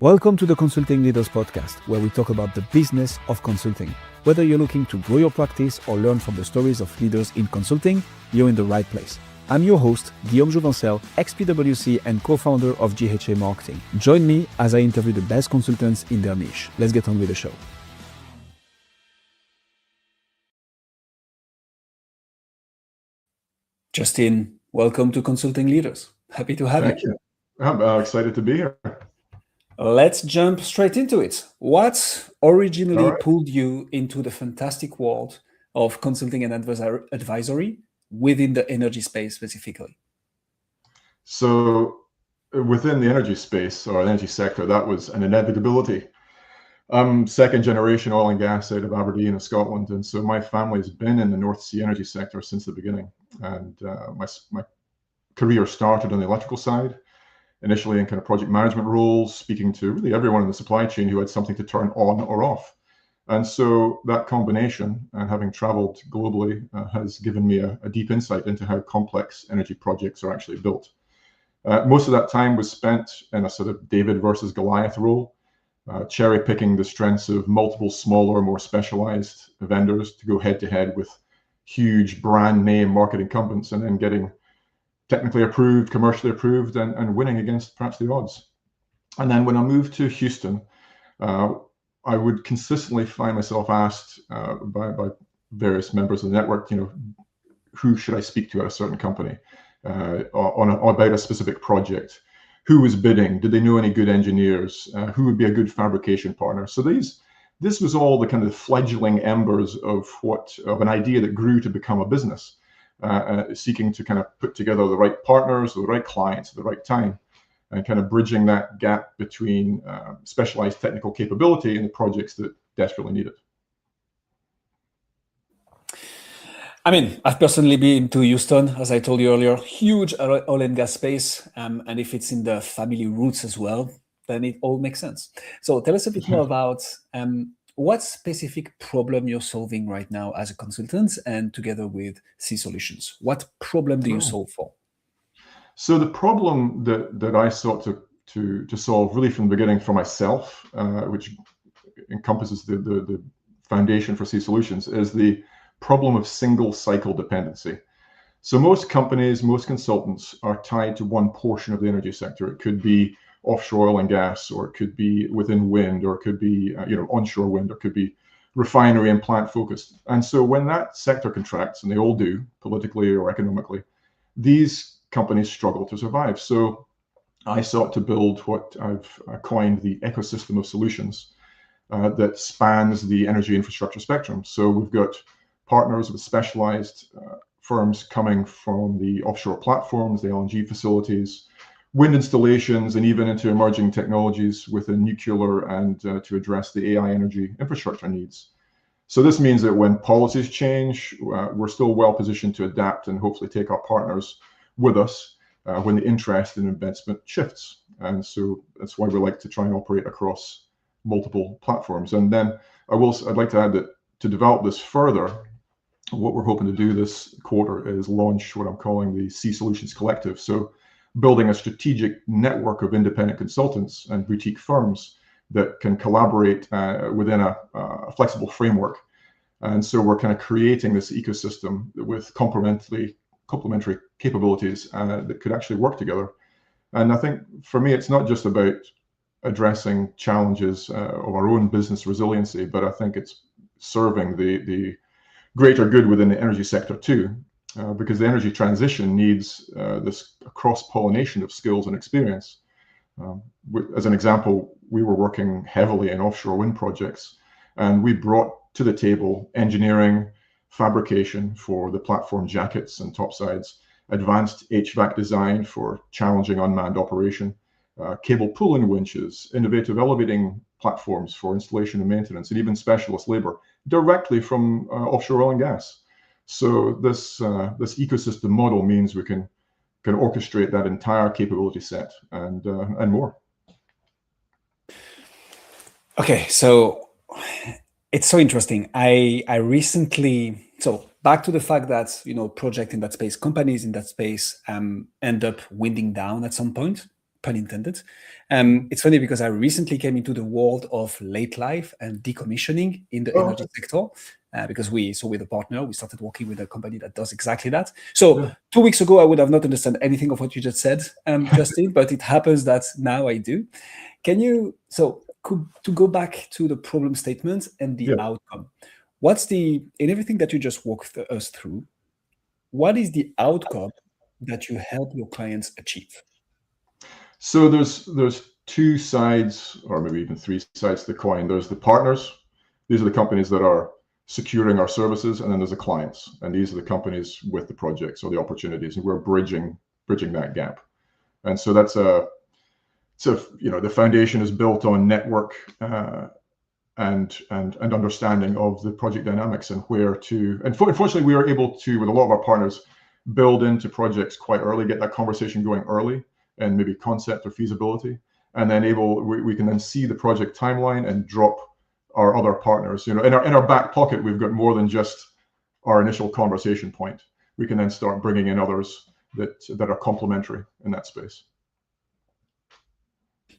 Welcome to the Consulting Leaders Podcast, where we talk about the business of consulting. Whether you're looking to grow your practice or learn from the stories of leaders in consulting, you're in the right place. I'm your host, Guillaume Jouvencel, ex-PwC and co-founder of GHA Marketing. Join me as I interview the best consultants in their niche. Let's get on with the show. Justin, welcome to Consulting Leaders. Happy to have you. Thank you. I'm excited to be here. Let's jump straight into it. What originally pulled you into the fantastic world of consulting and advisory within the energy space specifically? So within the energy space or energy sector, that was an inevitability. I'm second generation oil and gas out of Aberdeen in Scotland. And so my family has been in the North Sea energy sector since the beginning. And my career started on the electrical side, initially in kind of project management roles, speaking to really everyone in the supply chain who had something to turn on or off. And so that combination, and having traveled globally, has given me a deep insight into how complex energy projects are actually built. Most of that time was spent in a sort of David versus Goliath role, cherry picking the strengths of multiple smaller, more specialized vendors to go head to head with huge brand name market incumbents, and then getting technically approved, commercially approved, and winning against perhaps the odds. And then when I moved to Houston, I would consistently find myself asked by various members of the network, who should I speak to at a certain company about a specific project? Who was bidding? Did they know any good engineers? Who would be a good fabrication partner? So this was all the kind of fledgling embers of an idea that grew to become a business, seeking to kind of put together the right partners, the right clients at the right time, and kind of bridging that gap between specialized technical capability and the projects that desperately need it. I mean, I've personally been to Houston, as I told you earlier, huge oil and gas space. And if it's in the family roots as well, then it all makes sense. So tell us a bit more about what specific problem you're solving right now as a consultant and together with cSolutions. What problem do you solve for? So the problem that I sought to solve really from the beginning for myself, which encompasses the foundation for cSolutions, is the problem of single cycle dependency. So most companies, most consultants are tied to one portion of the energy sector. It could be offshore oil and gas, or it could be within wind, or it could be onshore wind, or it could be refinery and plant focused. And so when that sector contracts, and they all do politically or economically, these companies struggle to survive. So I sought to build what I've coined the ecosystem of solutions that spans the energy infrastructure spectrum. So we've got partners with specialized firms coming from the offshore platforms, the LNG facilities, wind installations, and even into emerging technologies within nuclear and to address the AI energy infrastructure needs. So this means that when policies change, we're still well positioned to adapt and hopefully take our partners with us when the interest in investment shifts. And so that's why we like to try and operate across multiple platforms. And then I'd like to add that to develop this further, what we're hoping to do this quarter is launch what I'm calling the cSolutions Collective. So building a strategic network of independent consultants and boutique firms that can collaborate within a flexible framework. And so we're kind of creating this ecosystem with complementary capabilities that could actually work together. And I think for me, it's not just about addressing challenges of our own business resiliency, but I think it's serving the greater good within the energy sector too, because the energy transition needs this cross-pollination of skills and experience. As an example, we were working heavily in offshore wind projects, and we brought to the table engineering, fabrication for the platform jackets and topsides, advanced HVAC design for challenging unmanned operation, cable pulling winches, innovative elevating platforms for installation and maintenance, and even specialist labor directly from offshore oil and gas. So this ecosystem model means we can orchestrate that entire capability set and more. Okay, so it's so interesting. I recently, so back to the fact that project in that space, companies in that space end up winding down at some point. pun intended. It's funny because I recently came into the world of late life and decommissioning in the energy sector. Because with a partner, we started working with a company that does exactly that. So 2 weeks ago, I would have not understood anything of what you just said, Justin, but it happens that now I do. To go back to the problem statement and the outcome, in everything that you just walked us through, what is the outcome that you help your clients achieve? So there's two sides, or maybe even three sides to the coin. There's the partners. These are the companies that are securing our services, and then there's the clients, and these are the companies with the projects or the opportunities, and we're bridging that gap. And so the foundation is built on network and understanding of the project dynamics and where to. And fortunately, we are able to, with a lot of our partners, build into projects quite early, get that conversation going early, and maybe concept or feasibility, and then we can then see the project timeline and drop our other partners. In our back pocket, we've got more than just our initial conversation point. We can then start bringing in others that are complementary in that space.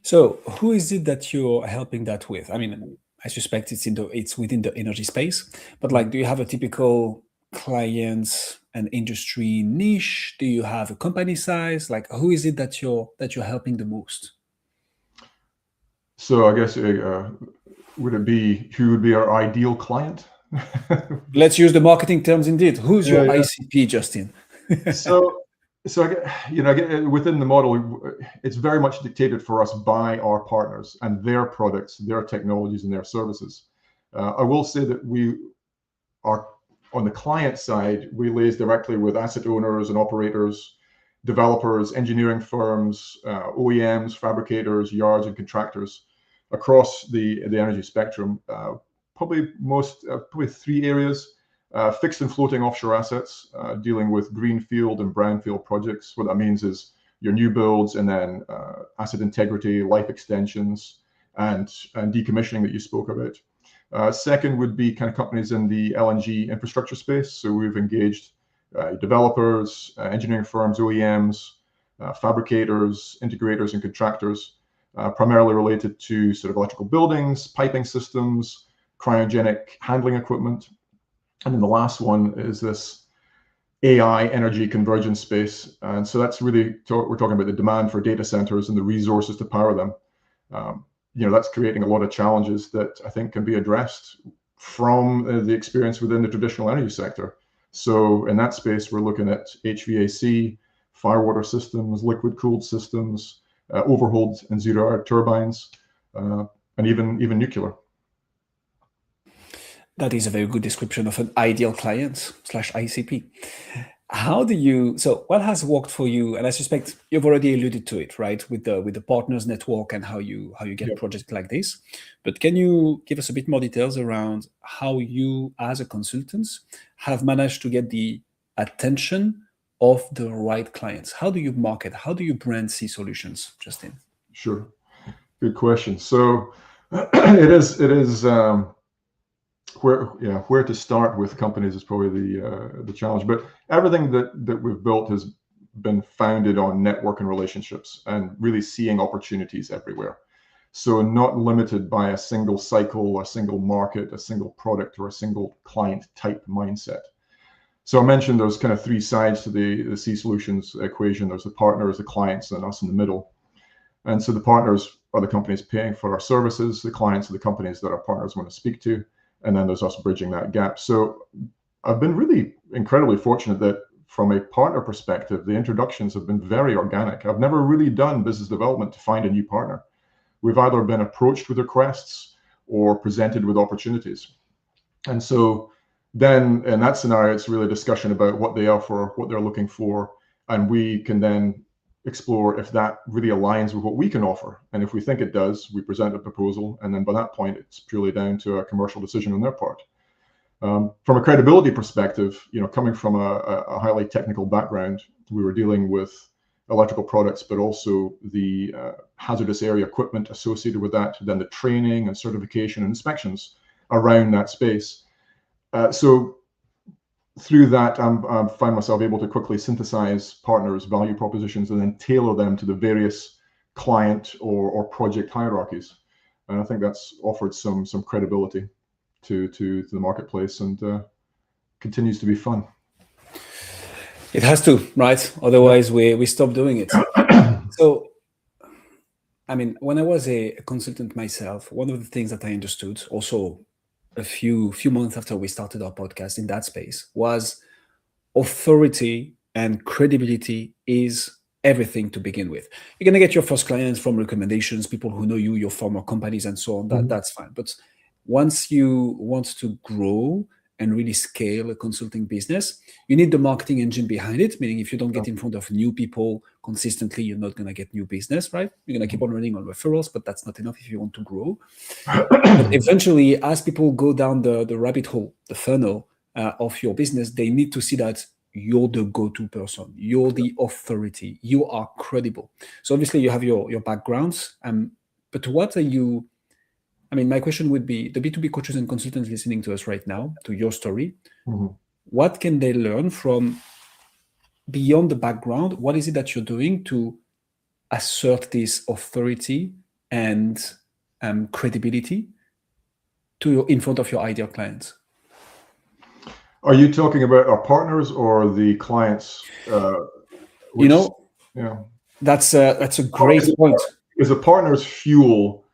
So who is it that you're helping that with? I mean, I suspect it's within the energy space, but do you have a typical client and industry niche? Do you have a company size? Who is it that you're helping the most? So I guess who would be our ideal client? Let's use the marketing terms indeed. Who's your ICP, Justin? So within the model, it's very much dictated for us by our partners and their products, their technologies, and their services. I will say that we are on the client side, we liaise directly with asset owners and operators, developers, engineering firms, OEMs, fabricators, yards, and contractors across the energy spectrum. Probably three areas: fixed and floating offshore assets, dealing with greenfield and brownfield projects. What that means is your new builds, and then asset integrity, life extensions, and decommissioning that you spoke about. Second would be kind of companies in the LNG infrastructure space. So we've engaged developers, engineering firms, OEMs, fabricators, integrators, and contractors, primarily related to sort of electrical buildings, piping systems, cryogenic handling equipment. And then the last one is this AI energy convergence space. And so that's really, we're talking about the demand for data centers and the resources to power them. That's creating a lot of challenges that I think can be addressed from the experience within the traditional energy sector. So in that space, we're looking at HVAC, firewater systems, liquid cooled systems, overhauled and zero-hour turbines, and even nuclear. That is a very good description of an ideal client / ICP. What has worked for you? And I suspect you've already alluded to it, right? With the partners network and how you get projects like this. But can you give us a bit more details around how you, as a consultant, have managed to get the attention of the right clients? How do you market? How do you brand cSolutions, Justin? Sure, good question. So it is. Where to start with companies is probably the challenge. But everything that we've built has been founded on network and relationships, and really seeing opportunities everywhere. So not limited by a single cycle, a single market, a single product, or a single client type mindset. So I mentioned those kind of three sides to the cSolutions equation. There's the partners, the clients, and us in the middle. And so the partners are the companies paying for our services. The clients are the companies that our partners want to speak to. And then there's us bridging that gap. So I've been really incredibly fortunate that from a partner perspective, the introductions have been very organic. I've never really done business development to find a new partner. We've either been approached with requests or presented with opportunities. And so then in that scenario, it's really a discussion about what they offer, what they're looking for, and we can then explore if that really aligns with what we can offer. And if we think it does, we present a proposal, and then by that point, it's purely down to a commercial decision on their part. From a credibility perspective, coming from a highly technical background, we were dealing with electrical products, but also the hazardous area equipment associated with that, then the training and certification and inspections around that space. So through that, I find myself able to quickly synthesize partners' value propositions and then tailor them to the various client or project hierarchies. And I think that's offered some credibility to the marketplace, and continues to be fun. It has to, right? Otherwise, we stop doing it. So, I mean, when I was a consultant myself, one of the things that I understood also a few months after we started our podcast in that space was authority and credibility is everything to begin with. You're going to get your first clients from recommendations, people who know you, your former companies, and so on. That's fine. But once you want to grow and really scale a consulting business, you need the marketing engine behind it. Meaning, if you don't get in front of new people consistently, you're not going to get new business, right? You're going to keep on running on referrals, but that's not enough if you want to grow. But eventually, as people go down the rabbit hole, the funnel of your business, they need to see that you're the go-to person, you're the authority, you are credible. So obviously you have your backgrounds, but what are you, I mean, my question would be, the B2B coaches and consultants listening to us right now, to your story, what can they learn from beyond the background? What is it that you're doing to assert this authority and credibility in front of your ideal clients? Are you talking about our partners or the clients? That's a great point. Because the partners fuel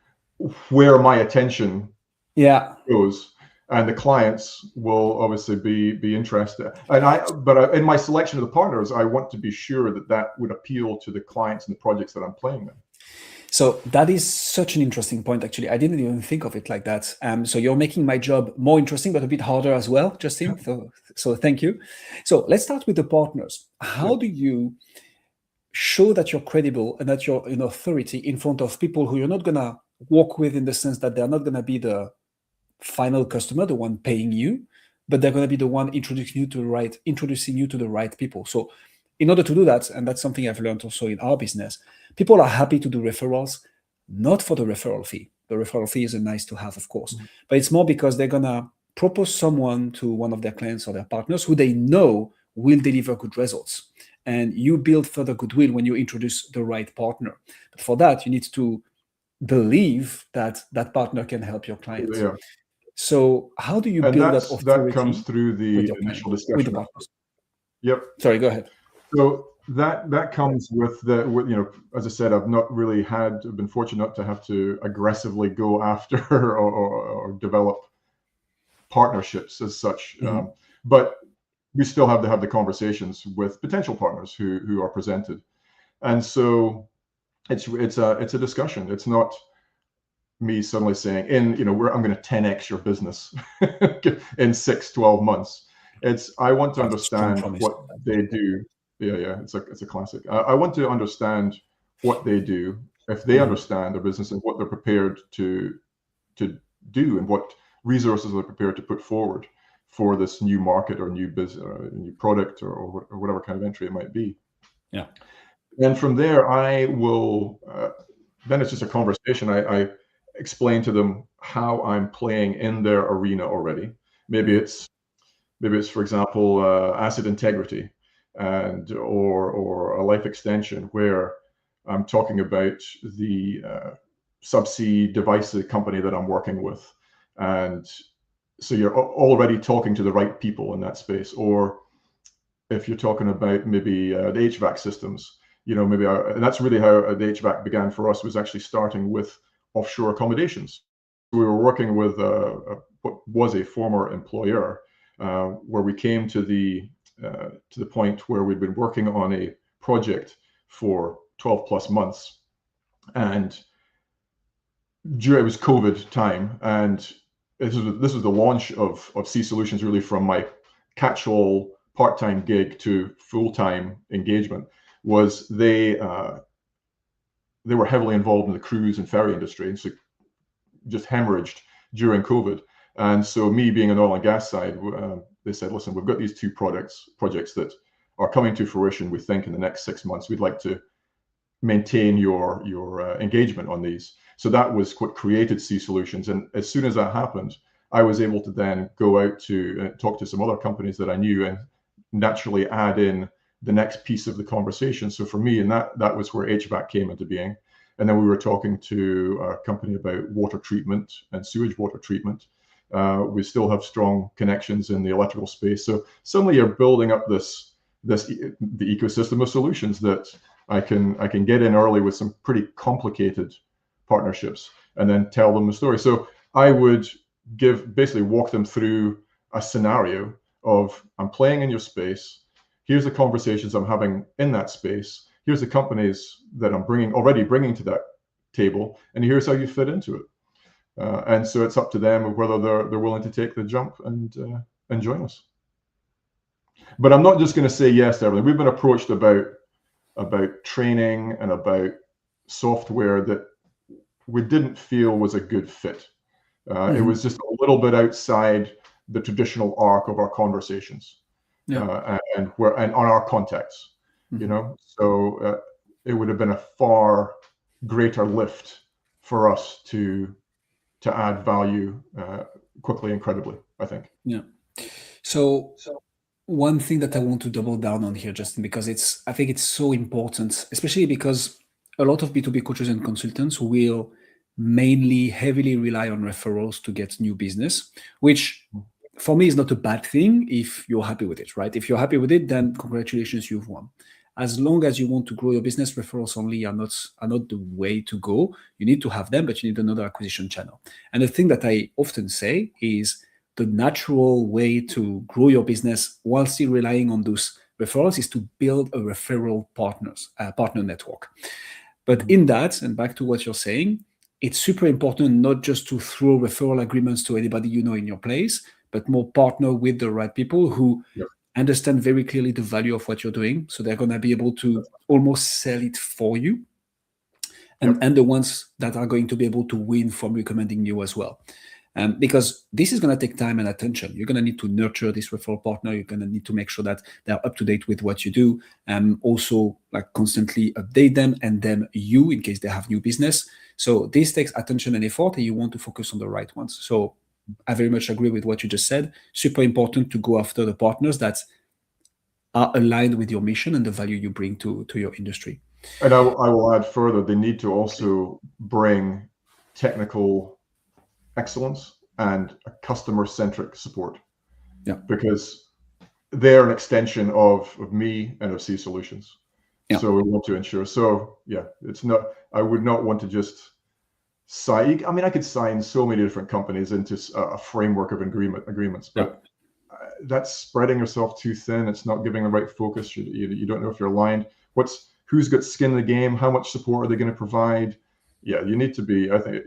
where my attention goes, and the clients will obviously be interested. But in my selection of the partners, I want to be sure that would appeal to the clients and the projects that I'm playing in. So that is such an interesting point, actually. I didn't even think of it like that. So you're making my job more interesting, but a bit harder as well, Justin. So thank you. So let's start with the partners. How do you show that you're credible and that you're an authority in front of people who you're not going to work with, in the sense that they're not going to be the final customer, the one paying you, but they're going to be the one introducing you to the right people? So in order to do that, and that's something I've learned also in our business, people are happy to do referrals, not for the referral fee. The referral fee is a nice to have, of course, but it's more because they're going to propose someone to one of their clients or their partners who they know will deliver good results. And you build further goodwill when you introduce the right partner. But for that, you need to believe that that partner can help your clients. Yeah. So how do you build that authority? That comes through the initial discussion with the partners. Yep. Sorry, go ahead. So that comes with as I said, I've not really been fortunate enough to have to aggressively go after or develop partnerships as such. But we still have to have the conversations with potential partners who are presented. And so it's a discussion. It's not me suddenly saying, I'm going to 10x your business in 6-12 months. I want to understand what they do. Yeah, it's a classic. I want to understand what they do, if they understand their business and what they're prepared to do, and what resources they're prepared to put forward for this new market or new business, or new product, or whatever kind of entry it might be. Yeah. And from there, I will. Then it's just a conversation. I explain to them how I'm playing in their arena already. Maybe it's for example, asset integrity, or a life extension, where I'm talking about the subsea device company that I'm working with, and so you're already talking to the right people in that space. Or if you're talking about maybe the HVAC systems, and that's really how the HVAC began for us, was actually starting with offshore accommodations. We were working with what was a former employer, where we came to the point where we'd been working on a project for 12 plus months, and it was COVID time, and this was the launch of cSolutions, really from my catch-all part-time gig to full-time engagement. Was they were heavily involved in the cruise and ferry industry, and so just hemorrhaged during COVID. And so me being an oil and gas side, they said, listen, we've got these two projects that are coming to fruition, we think, in the next 6 months. We'd like to maintain your engagement on these. So that was what created cSolutions. And as soon as that happened, I was able to then go out to talk to some other companies that I knew, and naturally add in the next piece of the conversation. So for me, and that was where HVAC came into being. And then we were talking to a company about water treatment and sewage water treatment. We still have strong connections in the electrical space. So suddenly you're building up the ecosystem of solutions that I can get in early with some pretty complicated partnerships and then tell them the story. So I would basically walk them through a scenario of, I'm playing in your space. Here's the conversations I'm having in that space. Here's the companies that I'm already bringing to that table, and here's how you fit into it. And so it's up to them of whether they're willing to take the jump and join us. But I'm not just going to say yes to everything. We've been approached about training and about software that we didn't feel was a good fit. It was just a little bit outside the traditional arc of our conversations, and on our contacts. You know, so it would have been a far greater lift for us to add value quickly and credibly, I think. Yeah. So one thing that I want to double down on here, Justin, because I think it's so important, especially because a lot of B2B coaches and consultants will mainly heavily rely on referrals to get new business, which for me is not a bad thing if you're happy with it, right? If you're happy with it, then congratulations, you've won. As long as you want to grow your business, referrals only are not the way to go. You need to have them, but you need another acquisition channel. And the thing that I often say is the natural way to grow your business while still relying on those referrals is to build a referral partner network. But in that, and back to what you're saying, it's super important not just to throw referral agreements to anybody you know in your place, but more partner with the right people who understand very clearly the value of what you're doing. So they're going to be able to almost sell it for you. And the ones that are going to be able to win from recommending you as well. Because this is going to take time and attention. You're going to need to nurture this referral partner. You're going to need to make sure that they're up to date with what you do. Also, like constantly update them and then you, in case they have new business. So this takes attention and effort, and you want to focus on the right ones. So I very much agree with what you just said. Super important to go after the partners that are aligned with your mission and the value you bring to your industry. And I will add further, they need to also bring technical excellence and a customer-centric support. Yeah. Because they're an extension of me and of cSolutions. Yeah. So we want to ensure. So yeah, I would not want to just sign. I mean, I could sign so many different companies into a framework of agreements, but that's spreading yourself too thin. It's not giving the right focus. You don't know if you're aligned. Who's got skin in the game? How much support are they going to provide? Yeah, you need to be. I think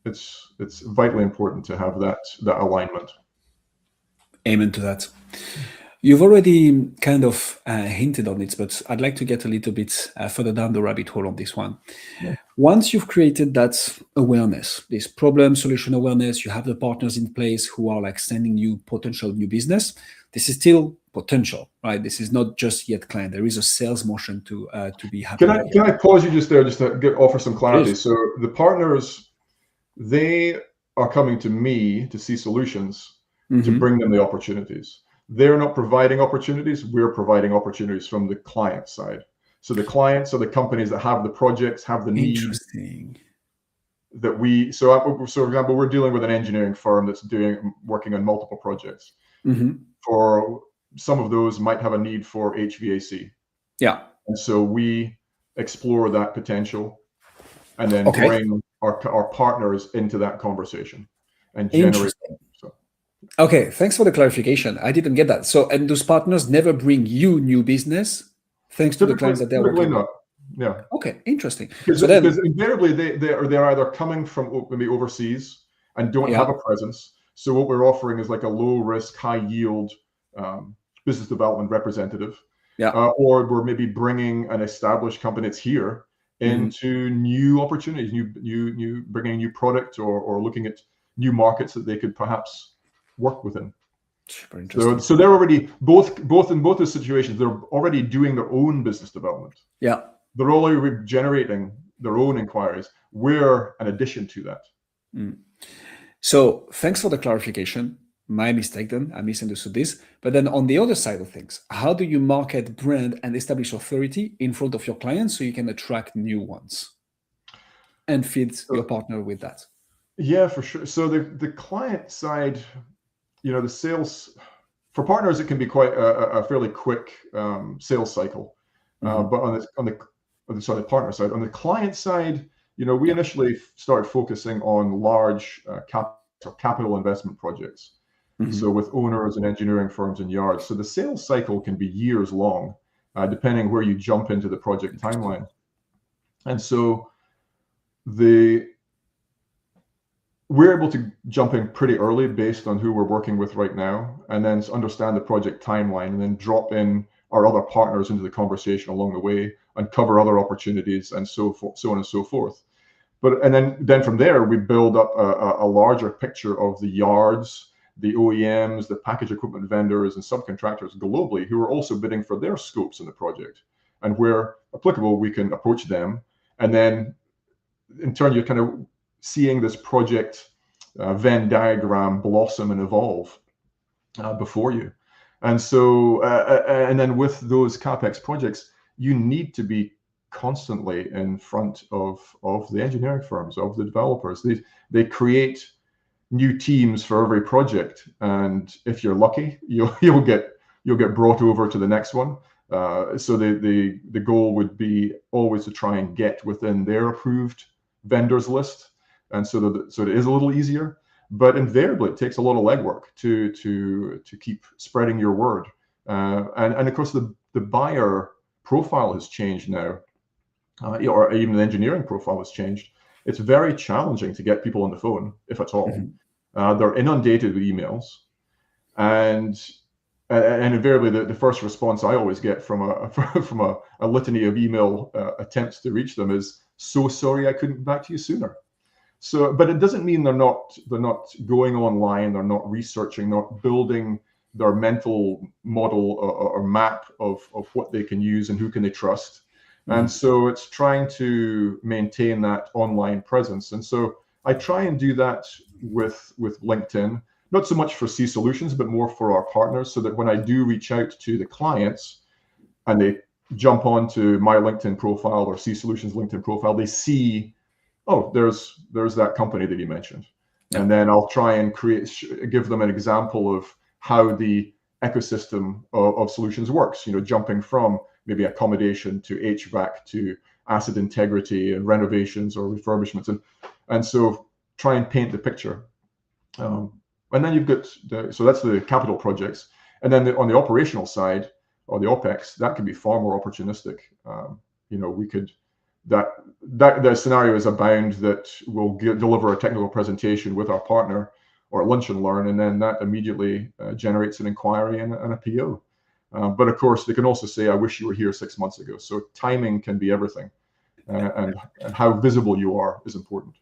it's vitally important to have that alignment. Amen to that. You've already kind of hinted on it, but I'd like to get a little bit further down the rabbit hole on this one. Yeah. Once you've created that awareness, this problem solution awareness, you have the partners in place who are like sending you potential new business. This is still potential, right? This is not just yet client. There is a sales motion to be happening. Can I pause you just there, just to offer some clarity? Please. So the partners, they are coming to me, to cSolutions, to bring them the opportunities. They're not providing opportunities. We're providing opportunities from the client side. So the clients are the companies that have the projects, have the needs. Interesting. So for example, we're dealing with an engineering firm that's working on multiple projects. For some of those might have a need for HVAC. Yeah. And so we explore that potential and then bring our partners into that conversation and generate. Okay, thanks for the clarification. I didn't get that. So, and those partners never bring you new business thanks to the clients that they're working with? Yeah. Okay, interesting. Because invariably they're either coming from maybe overseas and don't have a presence. So what we're offering is like a low risk, high yield business development representative. Yeah. Or we're maybe bringing an established company that's here into new opportunities, bringing a new product or looking at new markets that they could perhaps work within. Super interesting. So they're already both in both those situations, they're already doing their own business development. Yeah. They're already generating their own inquiries. We're an addition to that. So thanks for the clarification. My mistake then, I misunderstood this. But then on the other side of things, how do you market, brand, and establish authority in front of your clients so you can attract new ones? and feed your partner with that. Yeah, for sure. So the client side, the sales for partners, it can be quite a fairly quick sales cycle. But on the partner side, on the client side, we initially started focusing on large capital investment projects. So with owners and engineering firms and yards. So the sales cycle can be years long, depending where you jump into the project timeline. And so we're able to jump in pretty early based on who we're working with right now, and then understand the project timeline, and then drop in our other partners into the conversation along the way, uncover other opportunities, and so on and so forth. And then from there, we build up a larger picture of the yards, the OEMs, the package equipment vendors, and subcontractors globally who are also bidding for their scopes in the project. And where applicable, we can approach them. And then in turn, you're kind of seeing this project Venn diagram blossom and evolve before you. And so, and then with those CapEx projects, you need to be constantly in front of the engineering firms, of the developers. They create new teams for every project, and if you're lucky, you'll get brought over to the next one. So the goal would be always to try and get within their approved vendors list, and so it is a little easier. But invariably, it takes a lot of legwork to keep spreading your word. And of course, the buyer profile has changed now, or even the engineering profile has changed. It's very challenging to get people on the phone, if at all. They're inundated with emails, and invariably the first response I always get from a litany of email attempts to reach them is, "So sorry I couldn't get back to you sooner." So, but it doesn't mean they're not going online, they're not researching, not building their mental model or map of what they can use and who can they trust. And so it's trying to maintain that online presence. And so I try and do that with LinkedIn, not so much for cSolutions, but more for our partners, so that when I do reach out to the clients and they jump onto my LinkedIn profile or cSolutions LinkedIn profile, they see, oh, there's that company that you mentioned. And then I'll try and give them an example of how the ecosystem of solutions works, jumping from maybe accommodation to HVAC to asset integrity and renovations or refurbishments. And so try and paint the picture. And then you've got, so that's the capital projects. And then on the operational side, or the OpEx, that can be far more opportunistic. We could, the scenario is abound that we'll deliver a technical presentation with our partner or a lunch and learn, and then that immediately generates an inquiry and a PO. But of course, they can also say, "I wish you were here 6 months ago." So timing can be everything, and how visible you are is important.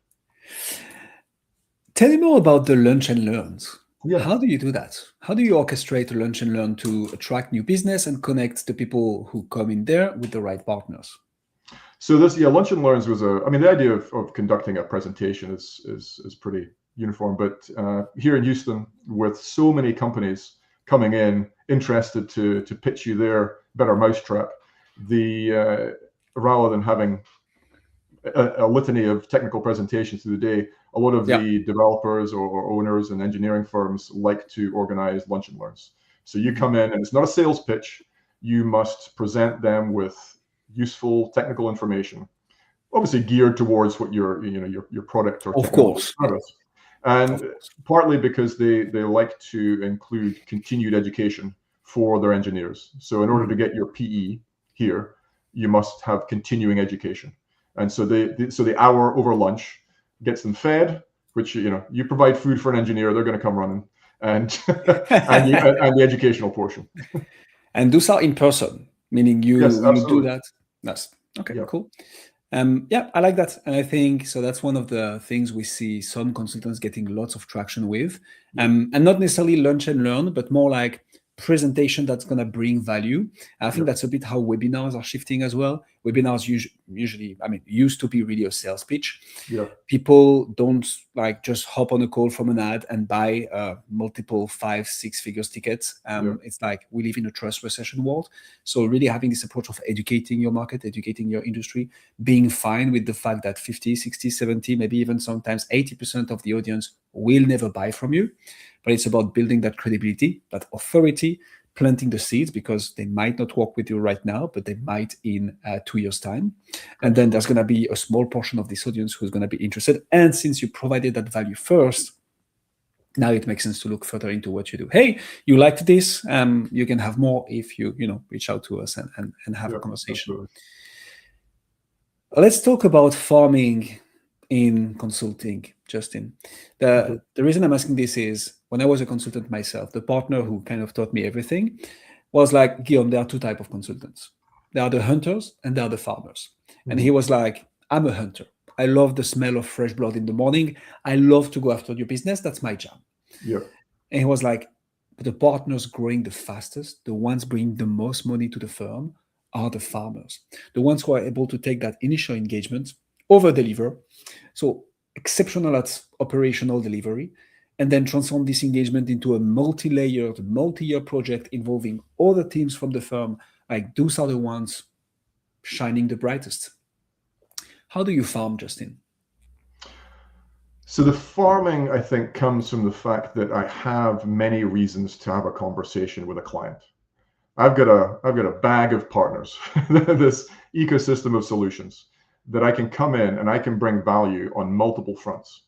Tell me more about the lunch and learns. Yeah. How do you do that? How do you orchestrate a lunch and learn to attract new business and connect the people who come in there with the right partners? So lunch and learns was the idea of conducting a presentation is pretty uniform, but here in Houston, with so many companies coming in interested to pitch you their better mousetrap, rather than having a litany of technical presentations through the day, a lot of the developers or owners and engineering firms like to organize lunch and learns. So you come in, and it's not a sales pitch. You must present them with useful technical information, obviously geared towards what your product or technical service. And partly because they like to include continued education for their engineers. So in order to get your PE here, you must have continuing education. And so the hour over lunch gets them fed, which you provide food for an engineer, they're going to come running, and and the educational portion. And those are in person, meaning you do that. That's okay. Yeah. Cool. I like that, and I think so. That's one of the things we see some consultants getting lots of traction with, and not necessarily lunch and learn, but more like presentation that's going to bring value. I think that's a bit how webinars are shifting as well. webinars usually, I mean, used to be really a sales pitch. Yeah. People don't like just hop on a call from an ad and buy multiple 5-6 figures tickets. It's like we live in a trust recession world. So really having this approach of educating your market, educating your industry, being fine with the fact that 50, 60, 70, maybe even sometimes 80% of the audience will never buy from you. But it's about building that credibility, that authority, planting the seeds, because they might not work with you right now, but they might in 2 years' time. And then there's going to be a small portion of this audience who's going to be interested. And since you provided that value first, now it makes sense to look further into what you do. Hey, you liked this. You can have more if you reach out to us and have a conversation. Absolutely. Let's talk about farming in consulting, Justin. The reason I'm asking this is when I was a consultant myself, the partner who kind of taught me everything was like, Guillaume, there are two types of consultants. There are the hunters and there are the farmers. And he was like, I'm a hunter. I love the smell of fresh blood in the morning. I love to go after your business. That's my job. Yeah. And he was like, but the partners growing the fastest, the ones bringing the most money to the firm are the farmers. The ones who are able to take that initial engagement, over-deliver, so exceptional at operational delivery, and then transform this engagement into a multi-layered, multi-year project involving all the teams from the firm. Like those are the ones shining the brightest. How do you farm, Justin? So the farming, I think, comes from the fact that I have many reasons to have a conversation with a client. I've got a bag of partners, this ecosystem of solutions that I can come in and I can bring value on multiple fronts,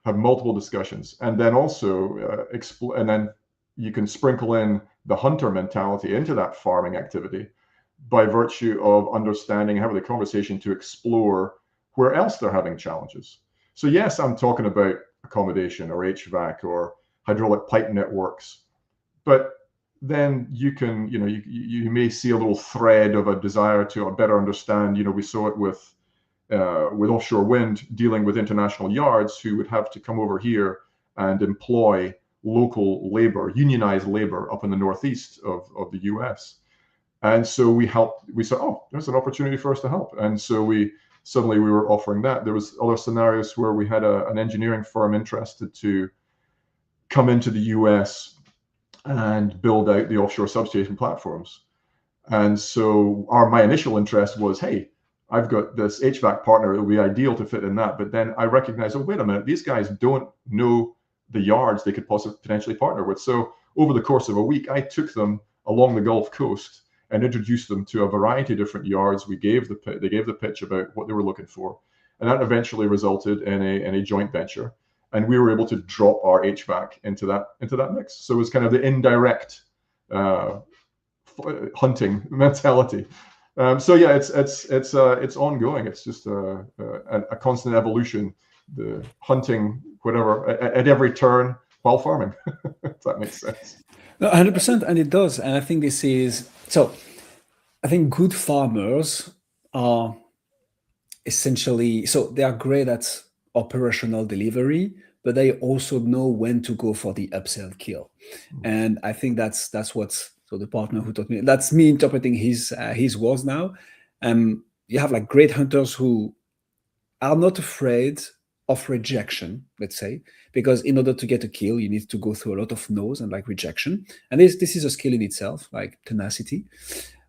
have multiple discussions, and then also and then you can sprinkle in the hunter mentality into that farming activity by virtue of understanding, having the conversation to explore where else they're having challenges. So yes, I'm talking about accommodation or HVAC or hydraulic pipe networks, but then you can, you may see a little thread of a desire to better understand. We saw it with offshore wind, dealing with international yards who would have to come over here and employ local labor, unionized labor up in the northeast of the US. And so we said, oh, there's an opportunity for us to help. And so we were offering that. There was other scenarios where we had an engineering firm interested to come into the US and build out the offshore substation platforms. And so my initial interest was, hey, I've got this HVAC partner, it would be ideal to fit in that. But then I recognized, oh, wait a minute, these guys don't know the yards they could potentially partner with. So over the course of a week, I took them along the Gulf Coast and introduced them to a variety of different yards. They gave the pitch about what they were looking for. And that eventually resulted in a joint venture. And we were able to drop our HVAC into that mix. So it was kind of the indirect hunting mentality. So yeah, it's ongoing. It's just a constant evolution. The hunting, whatever, at every turn while farming. If that makes sense. No, 100%, and it does. And I think this is so. I think good farmers are essentially they are great at operational delivery, but they also know when to go for the upsell kill. And I think that's what the partner who taught me, that's me interpreting his words now. You have like great hunters who are not afraid of rejection, let's say, because in order to get a kill, you need to go through a lot of no's and like rejection. And this is a skill in itself, like tenacity.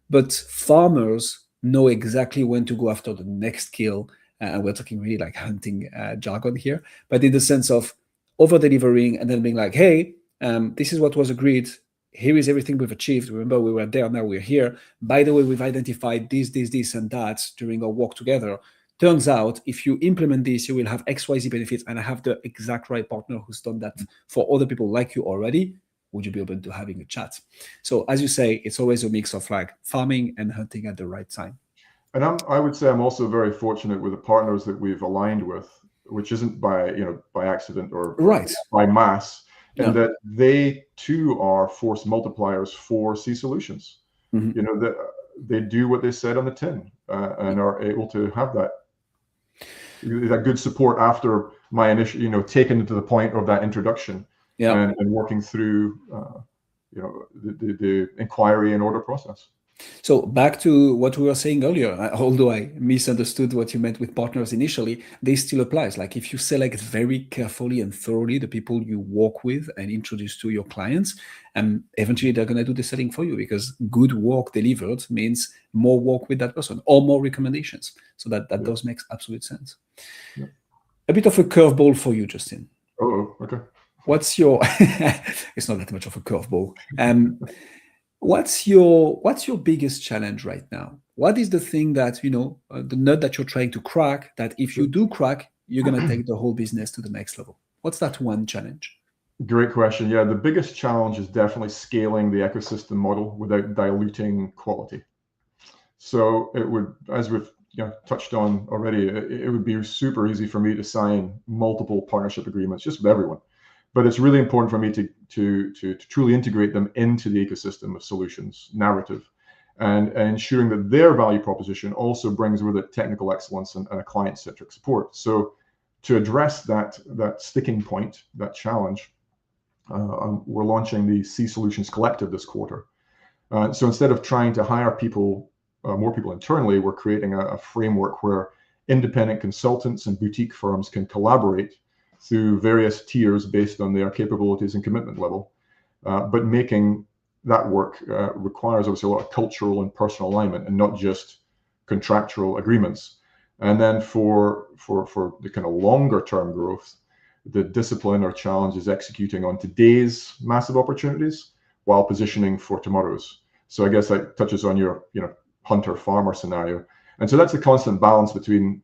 But farmers know exactly when to go after the next kill. And we're talking really like hunting jargon here, but in the sense of over-delivering and then being like, hey, this is what was agreed. Here is everything we've achieved. Remember, we were there, now we're here. By the way, we've identified this, and that during our work together. Turns out, if you implement this, you will have XYZ benefits, and I have the exact right partner who's done that for other people like you already. Would you be open to having a chat? So as you say, it's always a mix of like farming and hunting at the right time. And I would say I'm also very fortunate with the partners that we've aligned with, which isn't by accident or by mass, and that they too are force multipliers for cSolutions. That they do what they said on the tin and are able to have that good support after my initial, taken to the point of that introduction and working through, the inquiry and order process. So back to what we were saying earlier, although I misunderstood what you meant with partners initially, this still applies. Like if you select very carefully and thoroughly the people you work with and introduce to your clients, and eventually they're going to do the selling for you, because good work delivered means more work with that person or more recommendations. So that does make absolute sense. Yeah. A bit of a curveball for you, Justin. Oh, okay. What's your, it's not that much of a curveball. What's your biggest challenge right now? What is the thing that, the nut that you're trying to crack, that if you do crack, you're going to take the whole business to the next level? What's that one challenge? Great question. Yeah, the biggest challenge is definitely scaling the ecosystem model without diluting quality. So it would, as we've touched on already, it would be super easy for me to sign multiple partnership agreements just with everyone. But it's really important for me to truly integrate them into the ecosystem of solutions narrative, and ensuring that their value proposition also brings with it technical excellence and a client-centric support. So to address that sticking point, that challenge, we're launching the cSolutions Collective this quarter. So instead of trying to hire people, more people internally, we're creating a framework where independent consultants and boutique firms can collaborate through various tiers based on their capabilities and commitment level. But making that work requires obviously a lot of cultural and personal alignment, and not just contractual agreements. And then for the kind of longer term growth, the discipline or challenge is executing on today's massive opportunities while positioning for tomorrow's. So I guess that touches on your hunter farmer scenario. And so that's the constant balance between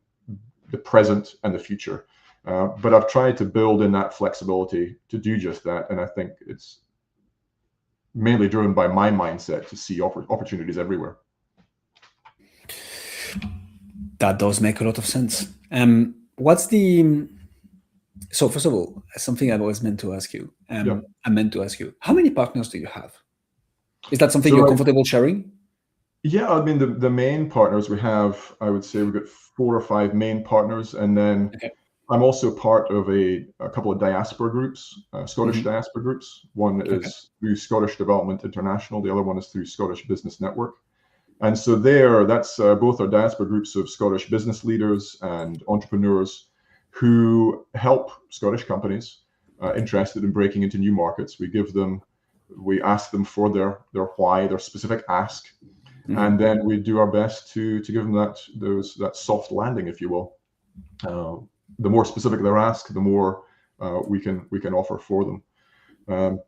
the present and the future. But I've tried to build in that flexibility to do just that. And I think it's mainly driven by my mindset to see opportunities everywhere. That does make a lot of sense. So first of all, something I've always meant to ask you, I meant to ask you, how many partners do you have? Is that something you're comfortable sharing? Yeah, I mean, the main partners we have, I would say we've got 4 or 5 main partners. And then I'm also part of a couple of diaspora groups, Scottish diaspora groups. One is through Scottish Development International. The other one is through Scottish Business Network. And so that's both are diaspora groups of Scottish business leaders and entrepreneurs who help Scottish companies interested in breaking into new markets. We ask them for their why, their specific ask. And then we do our best to give them that soft landing, if you will. The more specific their ask, the more we can offer for them.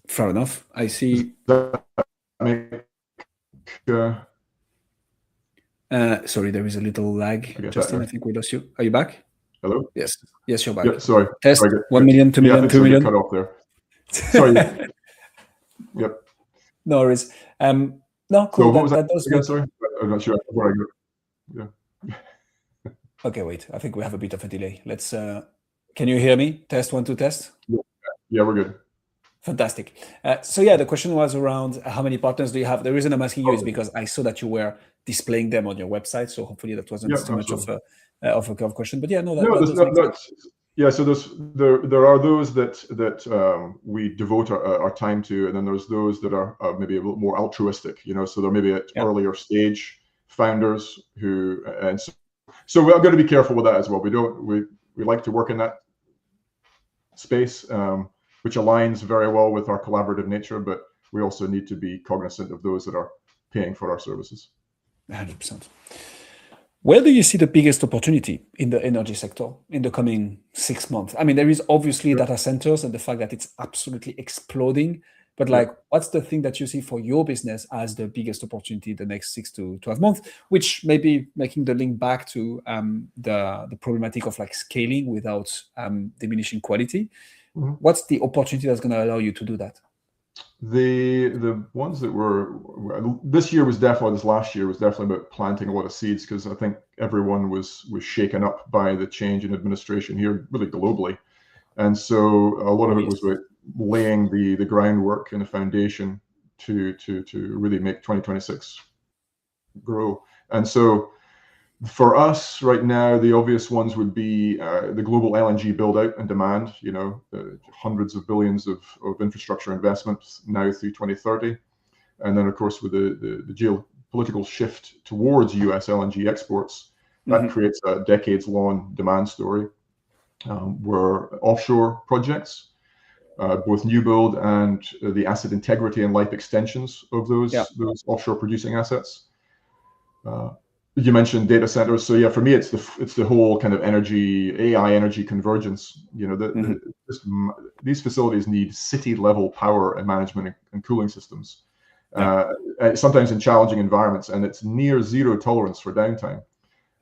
Fair enough. I see. Sorry, there is a little lag. Justin, I think we lost you. Are you back? Hello? Yes, you're back. Yeah, sorry. Test. Sorry, 1 million, 2 million, 2 million. Cut off there. Sorry. Yep. No worries. No, cool. So that does make... Sorry, I'm not sure where I go. Yeah. Okay, wait. I think we have a bit of a delay. Let's. Can you hear me? Test 1 2 test. Yeah, we're good. Fantastic. So yeah, the question was around how many partners do you have? The reason I'm asking you is because I saw that you were displaying them on your website. So hopefully that wasn't too much of a curve question. But yeah, no, that does make sense. Yeah, so there are those that we devote our time to, and then there's those that are maybe a little more altruistic, so they're maybe at earlier stage founders who, and so we're going to be careful with that as well. We like to work in that space, which aligns very well with our collaborative nature, but we also need to be cognizant of those that are paying for our services. 100%. Where do you see the biggest opportunity in the energy sector in the coming 6 months? I mean, there is obviously data centers and the fact that it's absolutely exploding, but what's the thing that you see for your business as the biggest opportunity the next 6 to 12 months, which may be making the link back to the problematic of scaling without diminishing quality. What's the opportunity that's going to allow you to do that? The ones that this last year was definitely about planting a lot of seeds, because I think everyone was shaken up by the change in administration here, really globally. And so a lot of it was about laying the groundwork and the foundation to really make 2026 grow. And so For us right now, the obvious ones would be the global LNG build out and demand, hundreds of billions of infrastructure investments now through 2030. And then, of course, with the geopolitical shift towards US LNG exports, that creates a decades-long demand story where offshore projects, both new build and the asset integrity and life extensions of those offshore producing assets. You mentioned data centers, so yeah, for me, it's the whole kind of AI energy convergence. These facilities need city level power and management and cooling systems, sometimes in challenging environments, and it's near zero tolerance for downtime.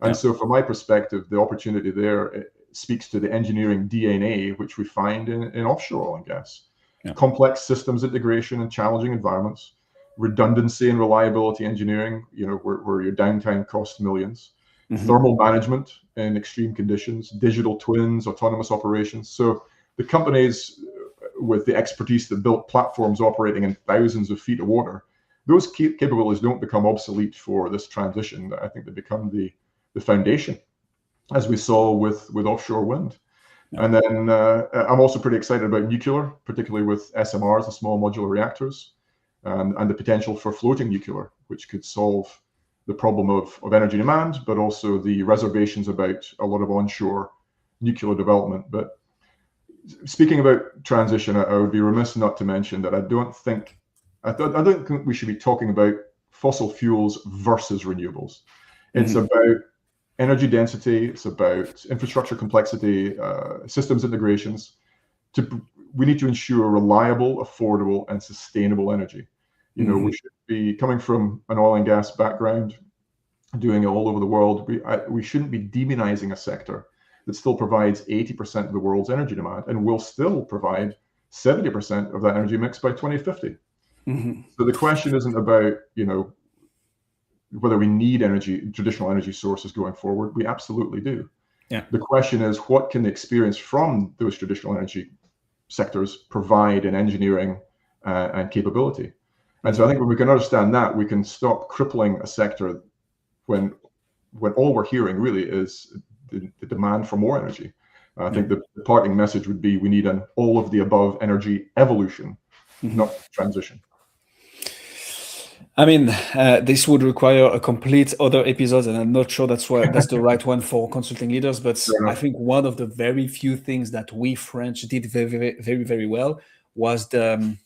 And so, from my perspective, the opportunity there speaks to the engineering DNA which we find in offshore oil and gas. Complex systems integration in challenging environments. Redundancy and reliability engineering, where your downtime costs millions, thermal management in extreme conditions, digital twins, autonomous operations. So the companies with the expertise that built platforms operating in thousands of feet of water, those capabilities don't become obsolete for this transition. I think they become the foundation, as we saw with offshore wind. And then I'm also pretty excited about nuclear, particularly with SMRs, the small modular reactors. And the potential for floating nuclear, which could solve the problem of energy demand, but also the reservations about a lot of onshore nuclear development. But speaking about transition, I would be remiss not to mention that I don't think we should be talking about fossil fuels versus renewables. It's about energy density, it's about infrastructure complexity, systems integrations. We need to ensure reliable, affordable, and sustainable energy. We should be coming from an oil and gas background, doing it all over the world. We shouldn't be demonizing a sector that still provides 80% of the world's energy demand and will still provide 70% of that energy mix by 2050. So the question isn't about, whether we need traditional energy sources going forward. We absolutely do. The question is, what can the experience from those traditional energy sectors provide in engineering and capability? And so I think when we can understand that, we can stop crippling a sector when all we're hearing really is the demand for more energy. I think the parting message would be we need an all of the above energy evolution, not transition. I mean, this would require a complete other episode, and I'm not sure that's the right one for consulting leaders. But I think one of the very few things that we French did very, very, very well was the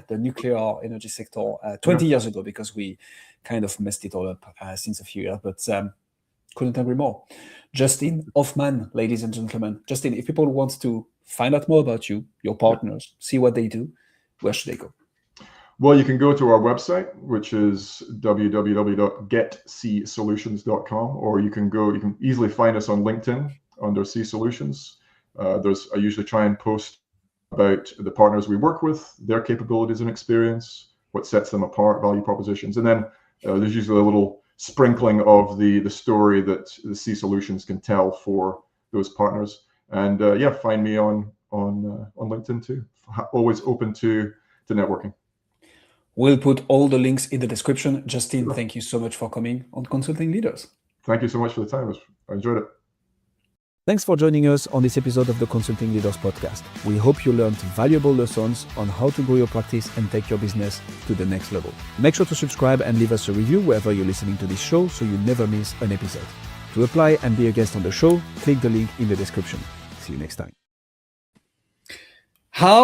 nuclear energy sector 20 years ago, because we kind of messed it all up since a few years. But couldn't agree more. Justin Hoffman, ladies and gentlemen. Justin, if people want to find out more about you, your partners, see what they do, where should they go? Well, you can go to our website, which is www.getcsolutions.com, or you can easily find us on LinkedIn under cSolutions. I usually try and post about the partners we work with, their capabilities and experience, what sets them apart, value propositions, and then there's usually a little sprinkling of the story that the cSolutions can tell for those partners. And find me on LinkedIn too. Always open to networking. We'll put all the links in the description. Justin, thank you so much for coming on Consulting Leaders. Thank you so much for the time. I enjoyed it. Thanks for joining us on this episode of the Consulting Leaders podcast. We hope you learned valuable lessons on how to grow your practice and take your business to the next level. Make sure to subscribe and leave us a review wherever you're listening to this show so you never miss an episode. To apply and be a guest on the show, click the link in the description. See you next time. How